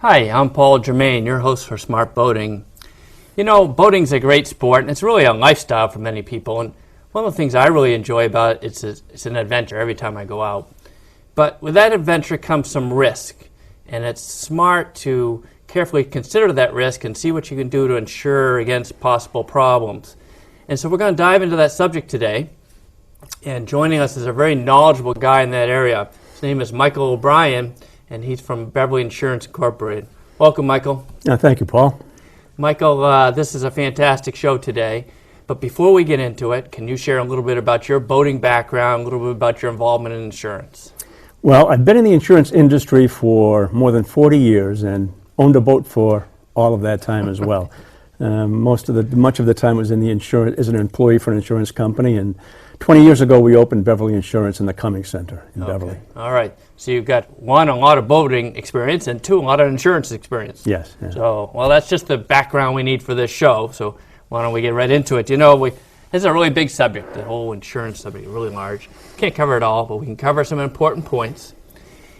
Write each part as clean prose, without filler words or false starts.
Hi, I'm Paul Germain, your host for Smart Boating. You know, boating's a great sport, and it's really a lifestyle for many people. And one of the things I really enjoy about it, it's an adventure every time I go out. But with that adventure comes some risk, and it's smart to carefully consider that risk and see what you can do to insure against possible problems. And so we're going to dive into that subject today. And joining us is a very knowledgeable guy in that area. His name is Michael O'Brien, and he's from Beverly Insurance Incorporated. Welcome, Michael. Thank you, Paul. Michael, this is a fantastic show today. But before we get into it, can you share a little bit about your boating background, a little bit about your involvement in insurance? Well, I've been in the insurance industry for more than 40 years and owned a boat for all of that time as well. Much of the time was in the insurance as an employee for an insurance company, and 20 years ago we opened Beverly Insurance in the Cumming Center in Beverly. All right. So you've got one, a lot of boating experience, and two, a lot of insurance experience. Yes. Yeah. So, well, that's just the background we need for this show. So why don't we get right into it? You know, this is a really big subject, the whole insurance subject, really large. Can't cover it all, but we can cover some important points.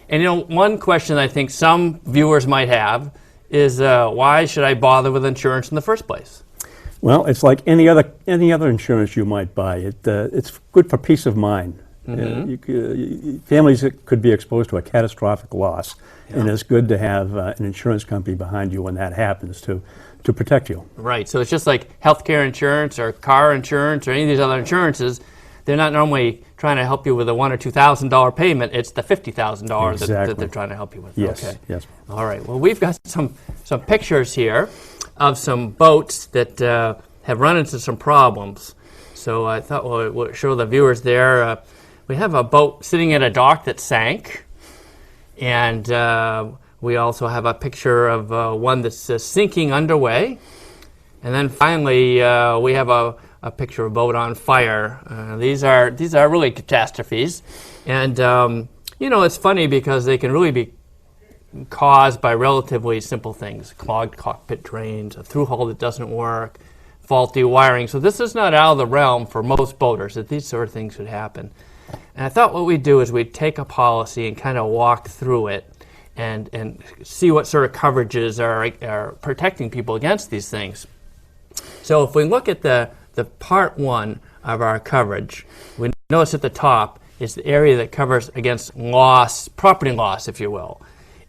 And you know, one question I think some viewers might have is why should I bother with insurance in the first place? Well, it's like any other insurance you might buy. It's good for peace of mind. Families could be exposed to a catastrophic loss, and it's good to have an insurance company behind you when that happens to protect you. Right. So it's just like healthcare insurance or car insurance or any of these other insurances. They're not normally trying to help you with a $1,000 or $2,000 payment. It's the $50,000 that they're trying to help you with. Yes. Okay. Yes. All right. Well, we've got some pictures here of some boats that have run into some problems. So I thought we'll show the viewers there. We have a boat sitting at a dock that sank, and we also have a picture of one that's sinking underway. And then finally, we have a picture of a boat on fire. These are really catastrophes, and you know, it's funny because they can really be caused by relatively simple things: clogged cockpit drains, a through hull that doesn't work, faulty wiring. So this is not out of the realm for most boaters that these sort of things would happen. And I thought what we'd do is we'd take a policy and kind of walk through it and see what sort of coverages are protecting people against these things. So if we look at the part one of our coverage, we notice at the top is the area that covers against loss, property loss, if you will.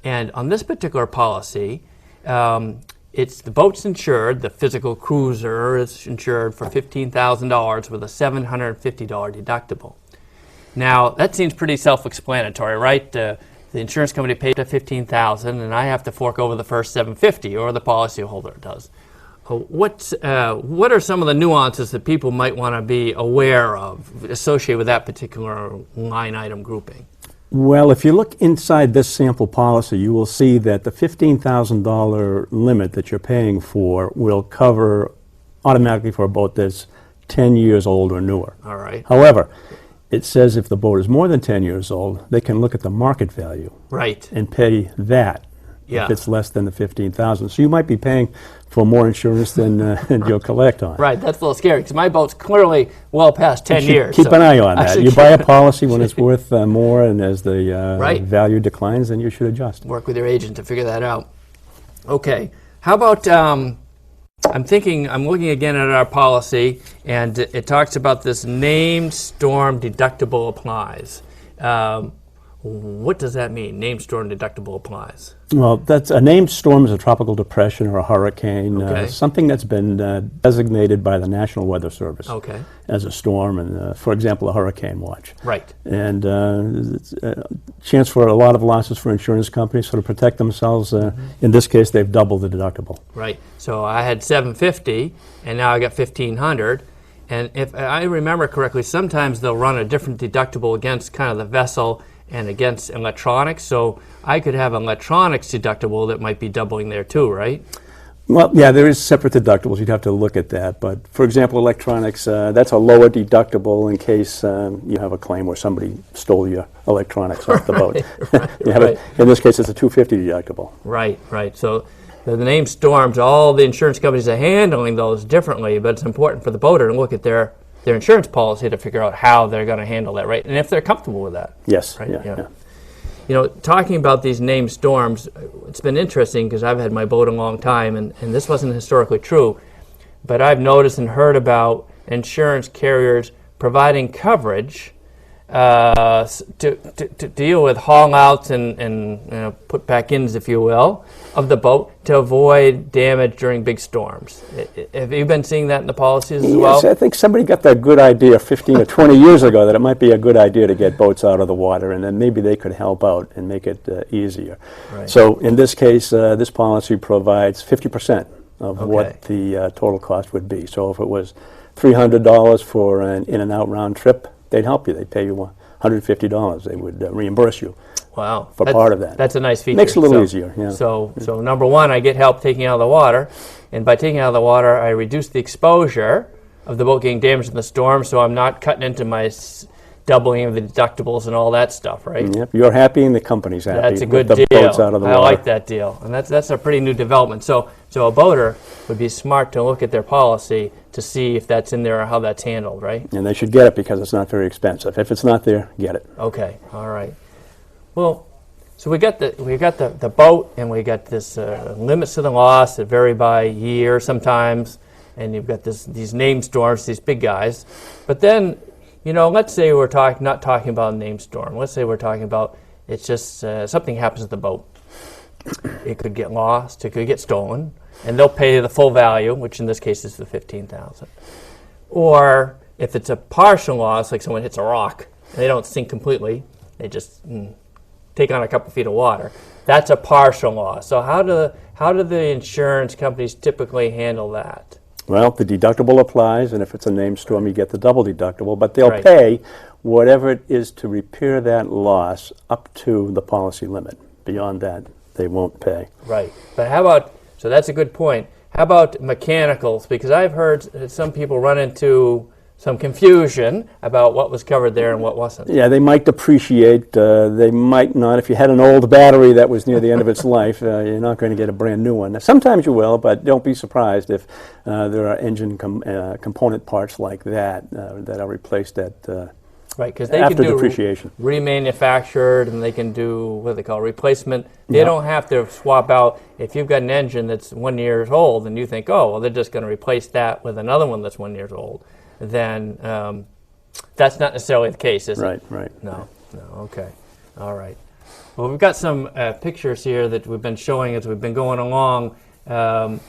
And on this particular policy, it's the boat's insured, the physical cruiser is insured for $15,000 with a $750 deductible. Now, that seems pretty self-explanatory, right? The insurance company paid the $15,000, and I have to fork over the first $750, or the policyholder does. What are some of the nuances that people might want to be aware of associated with that particular line item grouping? Well, if you look inside this sample policy, you will see that the $15,000 limit that you're paying for will cover automatically for a boat that's 10 years old or newer. All right. However, it says if the boat is more than 10 years old, they can look at the market value. Right. And pay that if it's less than the $15,000. So you might be paying for more insurance than you'll collect on. Right, that's a little scary because my boat's clearly well past 10 years. Keep an eye on that. You buy a policy when it's worth more, and as the value declines, then you should adjust. Work with your agent to figure that out. Okay, how about, I'm looking again at our policy, and it talks about this named storm deductible applies. What does that mean, named storm deductible applies? Well, that's a named storm is a tropical depression or a hurricane, something that's been designated by the National Weather Service as a storm, and for example, a hurricane watch. Right. And it's a chance for a lot of losses for insurance companies to protect themselves. In this case, they've doubled the deductible. Right. So I had $750, and now I got $1,500. And if I remember correctly, sometimes they'll run a different deductible against kind of the vessel and against electronics, so I could have an electronics deductible that might be doubling there too, right? Well, yeah, there is separate deductibles. You'd have to look at that. But for example, electronics, that's a lower deductible in case you have a claim where somebody stole your electronics off the boat. In this case, it's a $250 deductible. Right, right. So the name storms, all the insurance companies are handling those differently, but it's important for the boater to look at their insurance policy to figure out how they're going to handle that, right? And if they're comfortable with that. Yes. Right? Yeah. talking about these named storms, it's been interesting because I've had my boat a long time, and this wasn't historically true, but I've noticed and heard about insurance carriers providing coverage to deal with haul-outs and put back-ins, if you will, of the boat to avoid damage during big storms. Have you been seeing that in the policies as well? Yes, I think somebody got that good idea 15 or 20 years ago that it might be a good idea to get boats out of the water, and then maybe they could help out and make it easier. Right. So in this case, this policy provides 50% of what the total cost would be. So if it was $300 for an in and out round trip, they'd help you. They'd pay you $150. They would reimburse you for part of that. That's a nice feature. Makes it a little easier. Yeah. So number one, I get help taking out of the water, and by taking out of the water, I reduce the exposure of the boat getting damaged in the storm, so I'm not cutting into my doubling of the deductibles and all that stuff, right? Yep. You're happy and the company's happy. That's a good with the deal. boats out of the I water. like that deal, and that's a pretty new development. So a boater would be smart to look at their policy to see if that's in there or how that's handled, right? And they should get it because it's not very expensive. If it's not there, get it. Okay, all right. Well, so we got the boat, and we got this limits to the loss that vary by year sometimes, and you've got these named storms, these big guys. But then, let's say we're not talking about a named storm. Let's say we're talking about it's just something happens to the boat. It could get lost, it could get stolen, and they'll pay the full value, which in this case is the $15,000. Or if it's a partial loss, like someone hits a rock, and they don't sink completely, they just take on a couple feet of water. That's a partial loss. So how do the insurance companies typically handle that? Well, the deductible applies, and if it's a named storm, you get the double deductible, but they'll pay whatever it is to repair that loss up to the policy limit. Beyond that, they won't pay. Right. But how about, so that's a good point, how about mechanicals? Because I've heard some people run into some confusion about what was covered there and what wasn't. Yeah, they might depreciate. They might not. If you had an old battery that was near the end of its life, you're not going to get a brand new one. Now, sometimes you will, but don't be surprised if there are engine component parts like that that are replaced at right, because they after can do depreciation. Remanufactured, and they can do what they call replacement. They don't have to swap out. If you've got an engine that's 1 year old and you think, oh, well, they're just going to replace that with another one that's 1 year old, then that's not necessarily the case, is it? Right. No, okay. All right. Well, we've got some pictures here that we've been showing as we've been going along. And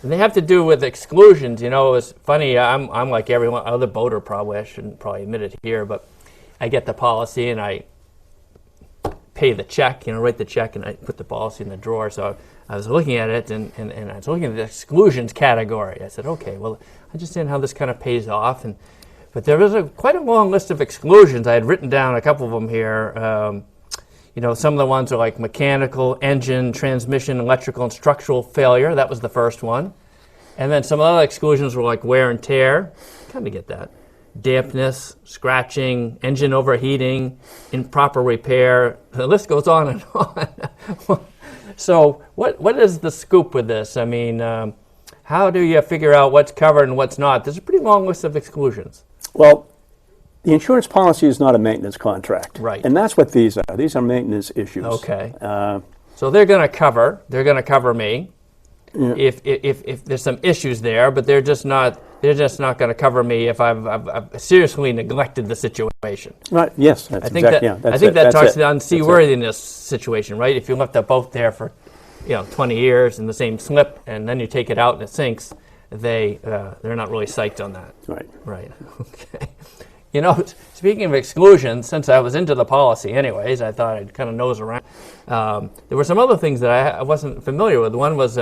they have to do with exclusions. It's funny, I'm like every other boater probably, I shouldn't probably admit it here, but I get the policy and I pay the check, write the check, and I put the policy in the drawer. So I was looking at it, and I was looking at the exclusions category. I said, okay, well, I understand how this kind of pays off. But there was quite a long list of exclusions. I had written down a couple of them here. Some of the ones are like mechanical, engine, transmission, electrical, and structural failure. That was the first one. And then some other exclusions were like wear and tear. Kind of get that. Dampness, scratching, engine overheating, improper repair. The list goes on and on. So what is the scoop with this? I mean, how do you figure out what's covered and what's not? There's a pretty long list of exclusions. Well, the insurance policy is not a maintenance contract. Right. And that's what these are. These are maintenance issues. Okay. So they're going to cover me if there's some issues there, but they're just not going to cover me if I've seriously neglected the situation. Right. Yes. That's I think exactly. that talks to the unseaworthiness situation, right? If you left the boat there for 20 years in the same slip, and then you take it out and it sinks, they're not really psyched on that. Right. Okay. Speaking of exclusions, since I was into the policy anyways, I thought I'd kind of nose around. There were some other things that I wasn't familiar with. One was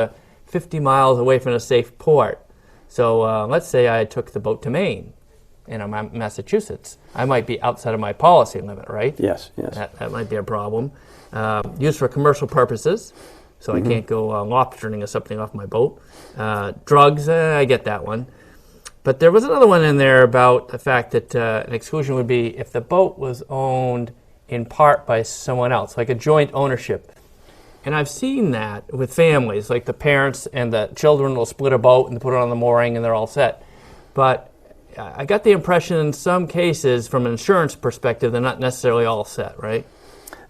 50 miles away from a safe port. So let's say I took the boat to Maine, and I'm in Massachusetts. I might be outside of my policy limit, right? Yes. That might be a problem. Used for commercial purposes, so I can't go lobstering or something off my boat. Drugs, I get that one. But there was another one in there about the fact that an exclusion would be if the boat was owned in part by someone else, like a joint ownership. And I've seen that with families, like the parents and the children will split a boat and put it on the mooring and they're all set. But I got the impression in some cases, from an insurance perspective, they're not necessarily all set, right?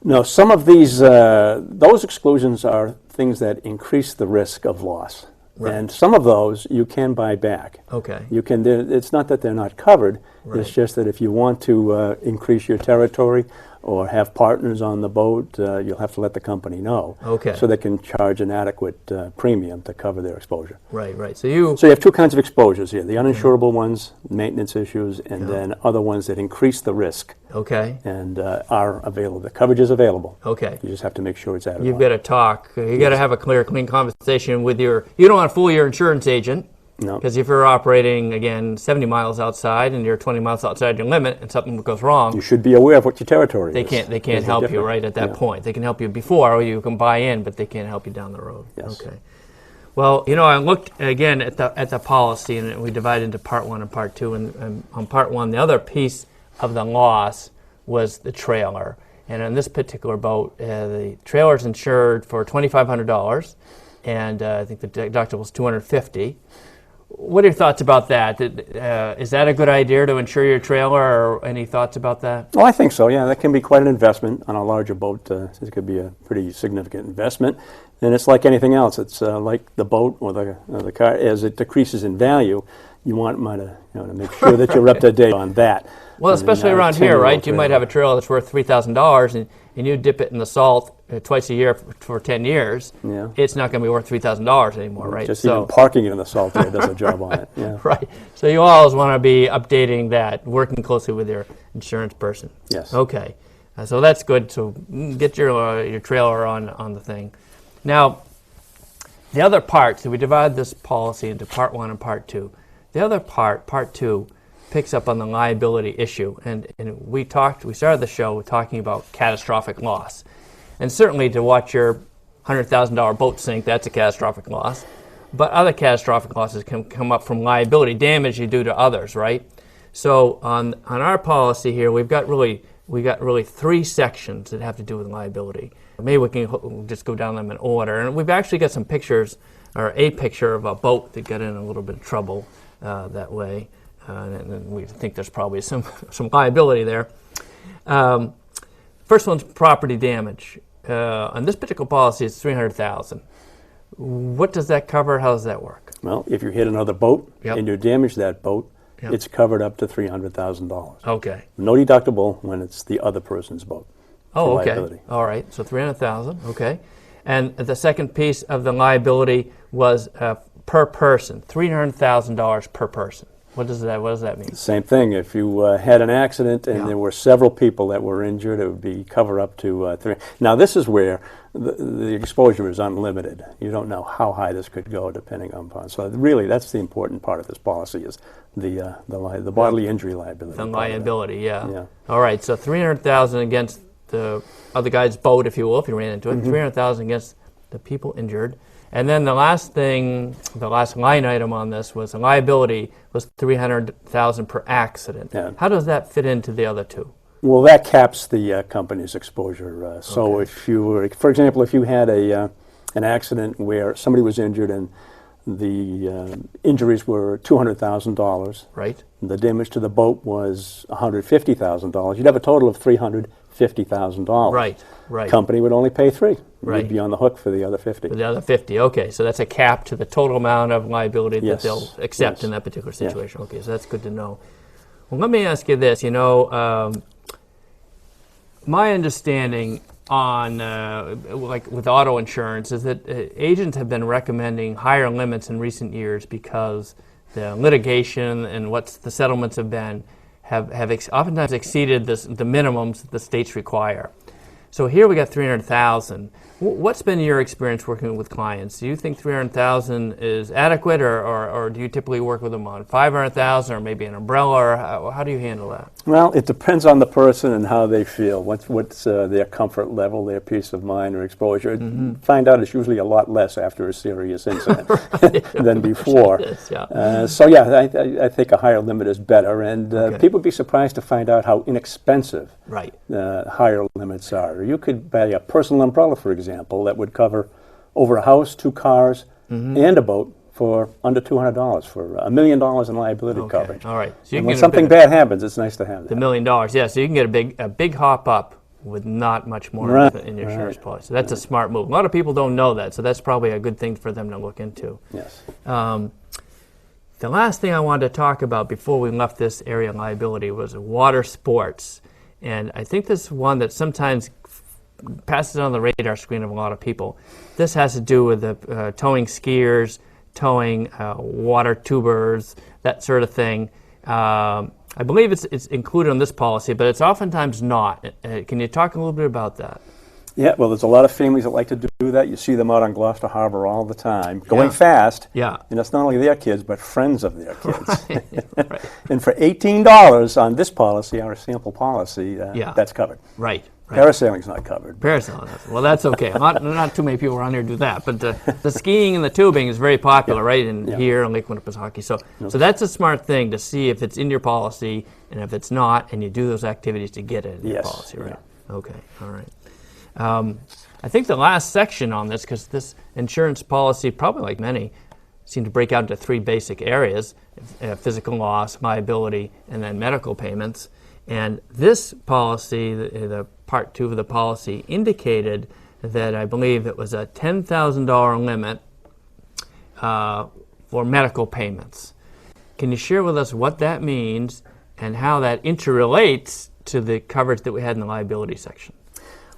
No, some of these, those exclusions are things that increase the risk of loss. Right. And some of those you can buy back. Okay. You can. It's not that they're not covered. Right. It's just that if you want to increase your territory or have partners on the boat, you'll have to let the company know. Okay. So they can charge an adequate premium to cover their exposure. Right, right. So you have two kinds of exposures here: the uninsurable ones, maintenance issues, and then other ones that increase the risk. Okay. And are available. The coverage is available. Okay. You just have to make sure it's adequate. You've got to talk. You got to have a clear, clean conversation with your. You don't want to fool your insurance agent. No. Because if you're operating, again, 70 miles outside and you're 20 miles outside your limit and something goes wrong, you should be aware of what your territory is. They can't help you right at that point. They can help you before, or you can buy in, but they can't help you down the road. Yes. Okay. Well, I looked again at the policy, and we divided into part one and part two. And on part one, the other piece of the loss was the trailer. And on this particular boat, the trailer is insured for $2,500, and I think the deductible was $250. What are your thoughts about that? Is that a good idea to insure your trailer, or any thoughts about that? Well, I think so, yeah. That can be quite an investment on a larger boat. It could be a pretty significant investment. And it's like anything else. It's like the boat or the car. As it decreases in value, you want to make sure that you're up to date on that. Well, especially around here, right? You might have a trailer that's worth $3,000, and you dip it in the salt twice a year for 10 years. Yeah. It's not going to be worth $3,000 anymore, right? Just even parking it in the salt there does a job on it. Yeah. Right. So you always want to be updating that, working closely with your insurance person. Yes. Okay. So that's good. So get your trailer on the thing. Now, the other part, so we divide this policy into part one and part two. The other part two, picks up on the liability issue. And we started the show talking about catastrophic loss. And certainly to watch your $100,000 boat sink, that's a catastrophic loss. But other catastrophic losses can come up from liability, damage you do to others, right? So on our policy here, we've got really three sections that have to do with liability. Maybe we can just go down them in order. And we've actually got some pictures, or a picture of a boat that got in a little bit of trouble that way. And we think there's probably some liability there. First one's property damage. On this particular policy, it's $300,000. What does that cover? How does that work? Well, if you hit another boat Yep. and you damage that boat, Yep. it's covered up to $300,000. Okay. No deductible when it's the other person's boat. Oh, for okay. liability. All right. So $300,000. Okay. And the second piece of the liability was per person, $300,000 per person. What does that mean? Same thing. If you had an accident and there were several people that were injured, it would be cover up to three. Now, this is where the exposure is unlimited. You don't know how high this could go depending on. So really, that's the important part of this policy is the bodily injury liability. The liability, yeah. Yeah. All right. So $300,000 against the other guy's boat, if you will, if you ran into it. $300,000 against the people injured. And then the last line item on this was the liability was $300,000 per accident. Yeah. How does that fit into the other two? Well, that caps the company's exposure. So if you were, for example, if you had an accident where somebody was injured and the injuries were $200,000, right? The damage to the boat was $150,000. You'd have a total of $350,000. Right, right. Company would only pay $3. Right. You'd be on the hook for the other $50. For the other $50. Okay, so that's a cap to the total amount of liability that Yes. they'll accept Yes. in that particular situation. Yeah. Okay, so that's good to know. Well, let me ask you this. My understanding on like with auto insurance is that agents have been recommending higher limits in recent years because the litigation and what the settlements have been have oftentimes exceeded the minimums that the states require. So here we got $300,000. What's been your experience working with clients? Do you think $300,000 is adequate, or do you typically work with them on $500,000 or maybe an umbrella? Or how do you handle that? Well, it depends on the person and how they feel. What's their comfort level, their peace of mind or exposure. Find out it's usually a lot less after a serious incident than before. So yeah, I think a higher limit is better, and people would be surprised to find out how inexpensive higher limits are. You could buy a personal umbrella, for example, that would cover over a house, 2 cars, and a boat for under $200 for $1 million in liability coverage. All right. So and when something bad happens, it's nice to have that. The $1 million, yeah. So you can get a big hop up with not much more Right, in your insurance right, policy. That's a smart move. A lot of people don't know that, so that's probably a good thing for them to look into. Yes. The last thing I wanted to talk about before we left this area of liability was water sports. And I think this is one that sometimes passes on the radar screen of a lot of people. This has to do with the towing skiers, towing water tubers, that sort of thing. I believe it's included in this policy, but it's oftentimes not. Can you talk a little bit about that? Yeah, well, there's a lot of families that like to do that. You see them out on Gloucester Harbor all the time, going Yeah. fast. Yeah. And it's not only their kids, but friends of their kids. Right. And for $18 on this policy, our sample policy, Yeah. that's covered. Right. Parasailing's not covered. Parasailing. Well, that's okay. Not too many people around here do that, but the skiing and the tubing is very popular, right? And here in Lake Winnipesaukee. So that's a smart thing to see if it's in your policy, and if it's not, and you do those activities to get it in your policy, right? Okay. All right. I think the last section on this, because this insurance policy, probably like many, seem to break out into three basic areas: physical loss, liability, and then medical payments. And this policy, the Part 2 of the policy, indicated that I believe it was a $10,000 limit for medical payments. Can you share with us what that means and how that interrelates to the coverage that we had in the liability section?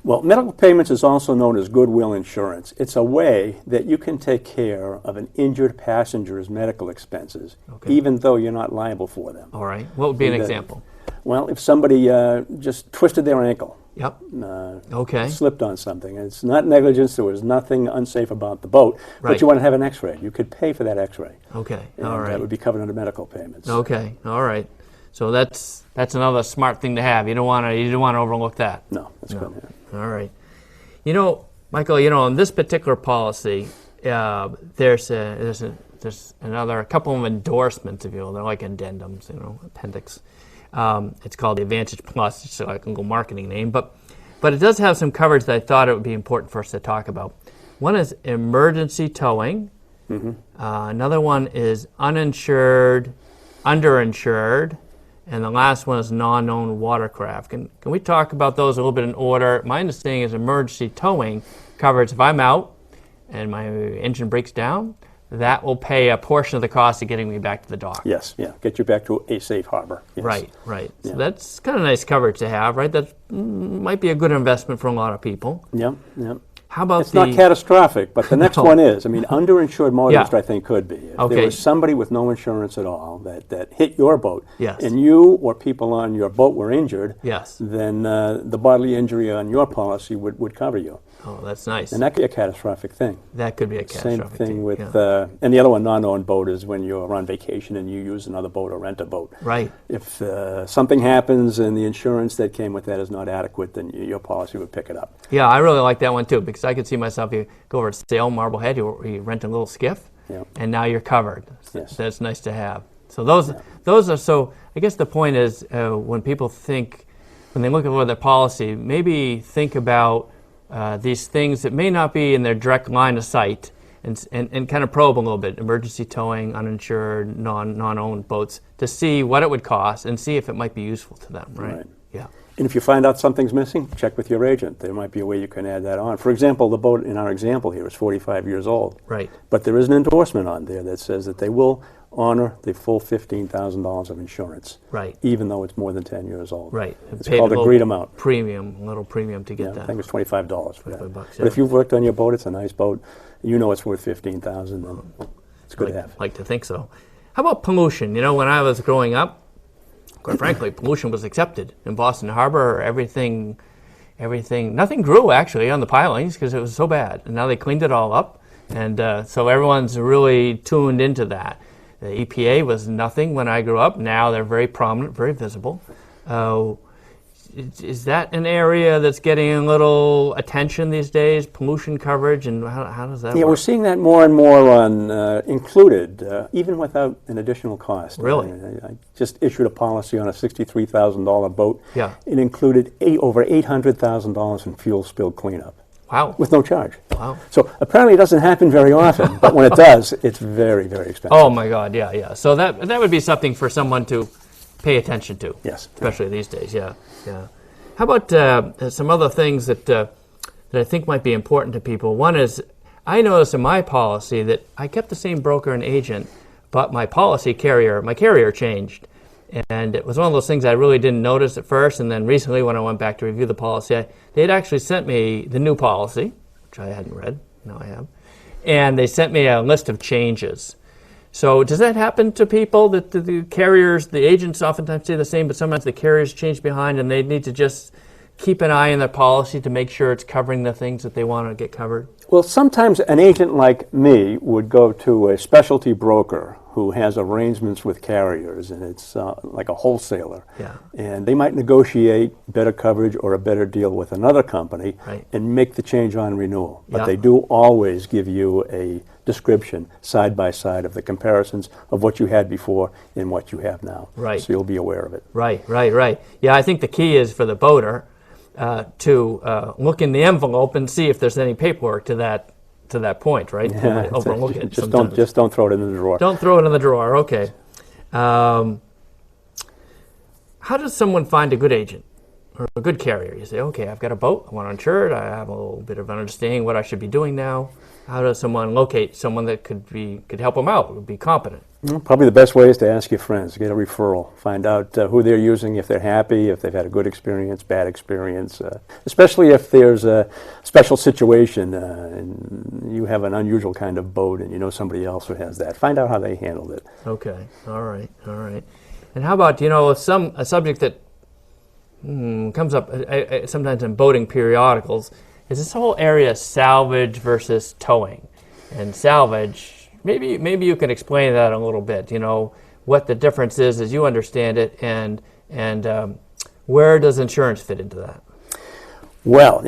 Well, medical payments is also known as goodwill insurance. It's a way that you can take care of an injured passenger's medical expenses, even though you're not liable for them. All right. What would be an example? Well, if somebody just twisted their ankle, Yep. slipped on something, it's not negligence, there was nothing unsafe about the boat, Right. but you want to have an x-ray. You could pay for that x-ray. Okay. And All right. that would be covered under medical payments. Okay. All right. So that's another smart thing to have. You don't want to overlook that. No, that's good. Yeah. All right. You know, Michael, in this particular policy, there's a couple of endorsements, if you will. They're like addendums, appendix. It's called the Advantage Plus, it's like a little marketing name, but it does have some coverage that I thought it would be important for us to talk about. One is emergency towing. Another one is uninsured, underinsured, and the last one is non-owned watercraft. Can we talk about those a little bit in order? My understanding is emergency towing covers if I'm out and my engine breaks down, that will pay a portion of the cost of getting me back to the dock. Yes, yeah, get you back to a safe harbor. Yes. Right. Yeah. So that's kind of nice coverage to have, right? That might be a good investment for a lot of people. Yep. How about It's not catastrophic, but the next No. one is. I mean, underinsured motorist, Yeah. I think, could be. If Okay. there was somebody with no insurance at all that hit your boat, Yes. and you or people on your boat were injured, Yes. then the bodily injury on your policy would cover you. Oh, that's nice. And that could be a catastrophic thing. That could be a Same catastrophic thing with, yeah. and the other one, non-owned boat, is when you're on vacation and you use another boat or rent a boat. Right. If something happens and the insurance that came with that is not adequate, then your policy would pick it up. Yeah, I really like that one too, because I could see myself, you go over to Sail, Marblehead, you rent a little skiff, Yeah. and now you're covered. Yes. That's nice to have. So those are, so I guess the point is when people think, when they look over their policy, maybe think about these things that may not be in their direct line of sight, and kind of probe a little bit, emergency towing, uninsured, non-owned boats, to see what it would cost and see if it might be useful to them, right? Yeah. And if you find out something's missing, check with your agent. There might be a way you can add that on. For example, the boat in our example here is 45 years old. Right. But there is an endorsement on there that says that they will honor the full $15,000 of insurance. Right. Even though it's more than 10 years old. Right. It's Paid called a agreed amount. a little premium to get Yeah, that. I think it was $25 for that. $25, But yeah. if you've worked on your boat, it's a nice boat, you know it's worth $15,000, then it's good to have. Like to think so. How about pollution? When I was growing up, quite frankly, pollution was accepted in Boston Harbor. Nothing grew actually on the pilings because it was so bad. And now they cleaned it all up, and so everyone's really tuned into that. The EPA was nothing when I grew up. Now they're very prominent, very visible. Is that an area that's getting a little attention these days, pollution coverage, and how does that Yeah, work? we're seeing that more and more on included, even without an additional cost. Really? I just issued a policy on a $63,000 boat. Yeah. It included over $800,000 in fuel spill cleanup Wow. with no charge. Wow. So apparently it doesn't happen very often, but when it does, it's very, very expensive. Oh my God, yeah. So that would be something for someone to pay attention to. Yes. Especially these days, yeah. How about some other things that I think might be important to people? One is, I noticed in my policy that I kept the same broker and agent, but my carrier changed. And it was one of those things I really didn't notice at first, and then recently when I went back to review the policy, they'd actually sent me the new policy, which I hadn't read, now I have, and they sent me a list of changes. So does that happen to people, that the carriers, the agents oftentimes stay the same, but sometimes the carriers change behind and they need to just keep an eye on their policy to make sure it's covering the things that they want to get covered? Well, sometimes an agent like me would go to a specialty broker who has arrangements with carriers, and it's like a wholesaler. Yeah. And they might negotiate better coverage or a better deal with another company, Right. and make the change on renewal. But Yeah. they do always give you a description side by side of the comparisons of what you had before and what you have now. Right. So you'll be aware of it. Right. Yeah, I think the key is for the boater to look in the envelope and see if there's any paperwork to that point, right? Yeah, Overlook it. just don't throw it in the drawer. Don't throw it in the drawer. Okay. How does someone find a good agent or a good carrier? You say, okay, I've got a boat, I want to insure it, I have a little bit of understanding what I should be doing now. How does someone locate someone that could help them out, would be competent? Well, probably the best way is to ask your friends, get a referral, find out who they're using, if they're happy, if they've had a good experience, bad experience, especially if there's a special situation and you have an unusual kind of boat and you know somebody else who has that. Find out how they handled it. Okay, all right. And how about, a subject that comes up sometimes in boating periodicals is this whole area of salvage versus towing. And salvage, maybe you can explain that a little bit, what the difference is as you understand it, and where does insurance fit into that? Well,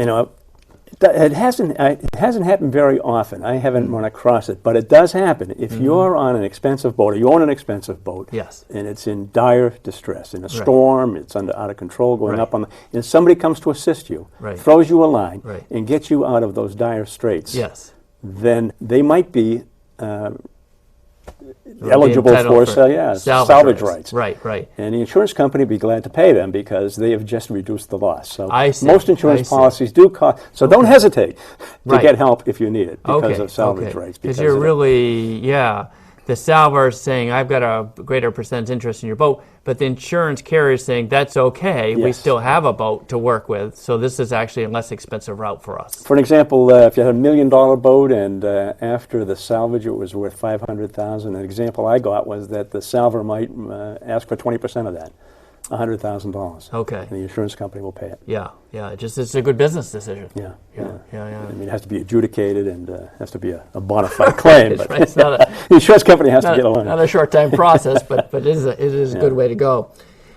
it hasn't happened very often. I haven't run across it, but it does happen. If you're on an expensive boat, or you own an expensive boat, Yes. and it's in dire distress, in a Right. storm, it's out of control, going Right. up and somebody comes to assist you, Right. throws you a line, Right. and gets you out of those dire straits, Yes. then they might be eligible entitled for salvage rights. Right. And the insurance company would be glad to pay them because they have just reduced the loss. So I see. most insurance I see. policies do cost. So don't hesitate to Right. get help if you need it because of salvage rights. Because you're really, the salver is saying, I've got a greater percentage interest in your boat, but the insurance carrier is saying, that's okay, we Yes. still have a boat to work with, so this is actually a less expensive route for us. For an example, if you had $1 million boat and after the salvage it was worth $500,000, an example I got was that the salver might ask for 20% of that, $100,000. Okay. And the insurance company will pay it. Yeah, it's a good business decision. Yeah. Yeah. I mean, it has to be adjudicated and has to be a bona fide claim. That's But right. It's not the insurance company has to get along. not a short-time process, but it is a good way to go.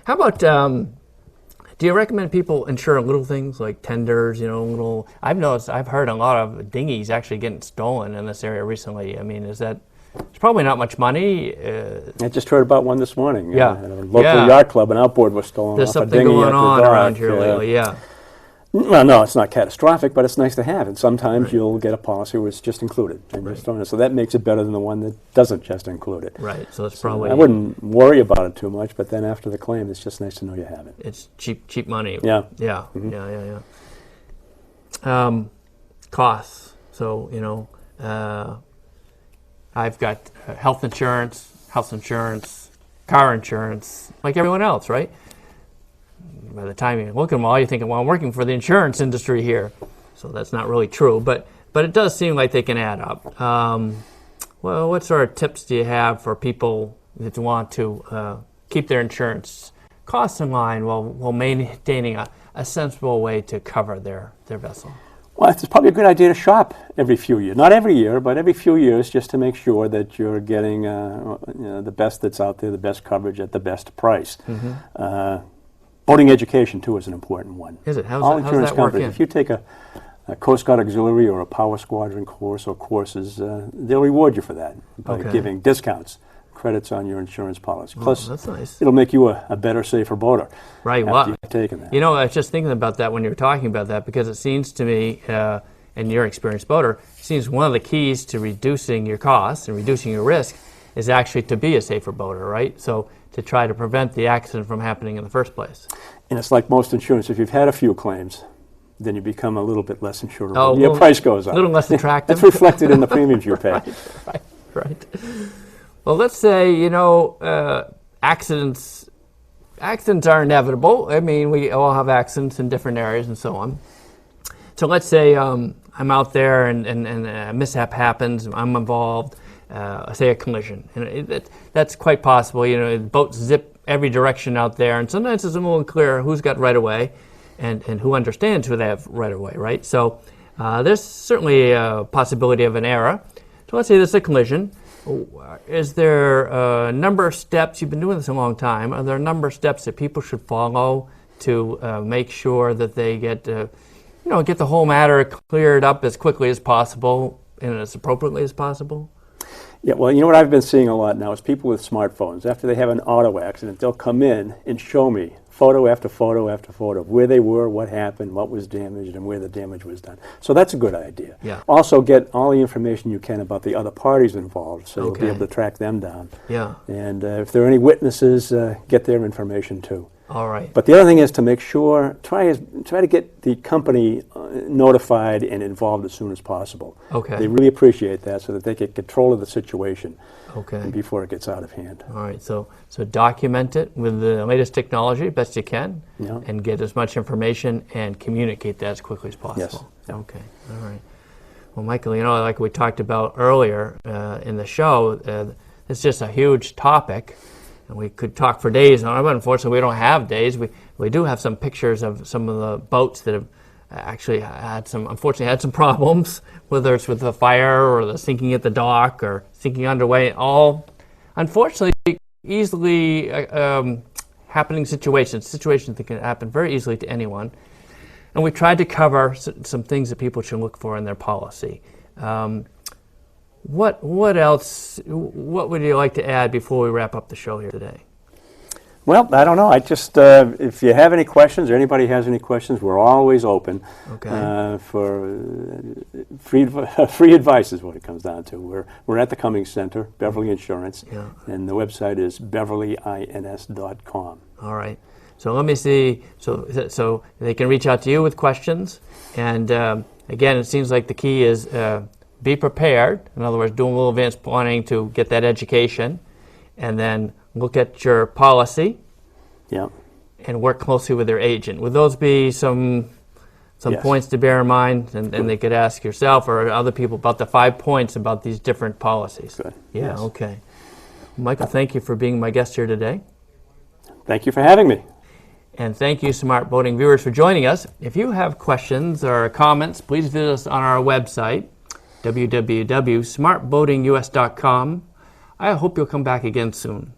How about, do you recommend people insure little things like tenders, little, I've heard a lot of dinghies actually getting stolen in this area recently. I mean, it's probably not much money. I just heard about one this morning. Yeah. At a local Yeah. yacht club, an outboard was stolen There's off a something dinghy going after on dark. around here lately, yeah. Well, no, it's not catastrophic, but it's nice to have. And sometimes you'll get a policy where it's just included. And you're throwing it. So that makes it better than the one that doesn't just include it. Right, so it's probably... I wouldn't worry about it too much, but then after the claim, it's just nice to know you have it. It's cheap money. Yeah. Yeah, yeah. Costs. So, I've got health insurance, house insurance, car insurance, like everyone else, right? By the time you look at them all, you're thinking, well, I'm working for the insurance industry here. So that's not really true, but it does seem like they can add up. Well, what sort of tips do you have for people that want to keep their insurance costs in line while maintaining a sensible way to cover their vessel? Well, it's probably a good idea to shop every few years. Not every year, but every few years, just to make sure that you're getting the best that's out there, the best coverage at the best price. Boating education, too, is an important one. Is it? How's All that insurance work companies, in? if you take a Coast Guard Auxiliary or a Power Squadron course or courses, they'll reward you for that by giving discounts, credits on your insurance policy. Plus, that's nice. it'll make you a better, safer boater. Right. After you've taken that. I was just thinking about that when you were talking about that, because it seems to me, and you're an experienced boater, it seems one of the keys to reducing your costs and reducing your risk is actually to be a safer boater, right? So to try to prevent the accident from happening in the first place. And it's like most insurance. If you've had a few claims, then you become a little bit less insurable. Oh, Your price goes up. A little less attractive. That's reflected in the premiums you pay. Right. Well, let's say, accidents are inevitable. I mean, we all have accidents in different areas and so on. So let's say I'm out there and a mishap happens, I'm involved, say a collision. And that's quite possible. The boats zip every direction out there, and sometimes it's a little unclear who's got right of way and who understands who they have right of way, right? So there's certainly a possibility of an error. So let's say there's a collision. Is there a number of steps, you've been doing this a long time, are there a number of steps that people should follow to make sure that they get the whole matter cleared up as quickly as possible and as appropriately as possible? Yeah, well, what I've been seeing a lot now is people with smartphones, after they have an auto accident, they'll come in and show me photo after photo after photo of where they were, what happened, what was damaged, and where the damage was done. So that's a good idea. Yeah. Also, get all the information you can about the other parties involved, so you'll be able to track them down. Yeah. And if there are any witnesses, get their information too. All right. But the other thing is to make sure, try to get the company notified and involved as soon as possible. Okay. They really appreciate that, so that they get control of the situation. Okay. Before it gets out of hand. All right. So document it with the latest technology best you can, and get as much information and communicate that as quickly as possible. Yes. Okay. All right. Well, Michael, like we talked about earlier in the show, it's just a huge topic. And we could talk for days on it, but unfortunately we don't have days. We do have some pictures of some of the boats that have actually unfortunately had some problems, whether it's with the fire or the sinking at the dock or sinking underway, all unfortunately easily happening situations that can happen very easily to anyone. And we tried to cover some things that people should look for in their policy. What else? What would you like to add before we wrap up the show here today? Well, I don't know. I just, if you have any questions or anybody has any questions, we're always open for free advice is what it comes down to. We're at the Cummings Center, Beverly Insurance, and the website is beverlyins.com. All right. So let me see. So they can reach out to you with questions, and again, it seems like the key is be prepared. In other words, doing a little advanced planning to get that education, and then look at your policy. Yeah. And work closely with their agent. Would those be some points to bear in mind? And they could ask yourself or other people about the 5 points about these different policies. Good. Yeah. Yes. Okay. Michael, thank you for being my guest here today. Thank you for having me. And thank you, Smart Boating viewers, for joining us. If you have questions or comments, please visit us on our website, www.smartboatingus.com. I hope you'll come back again soon.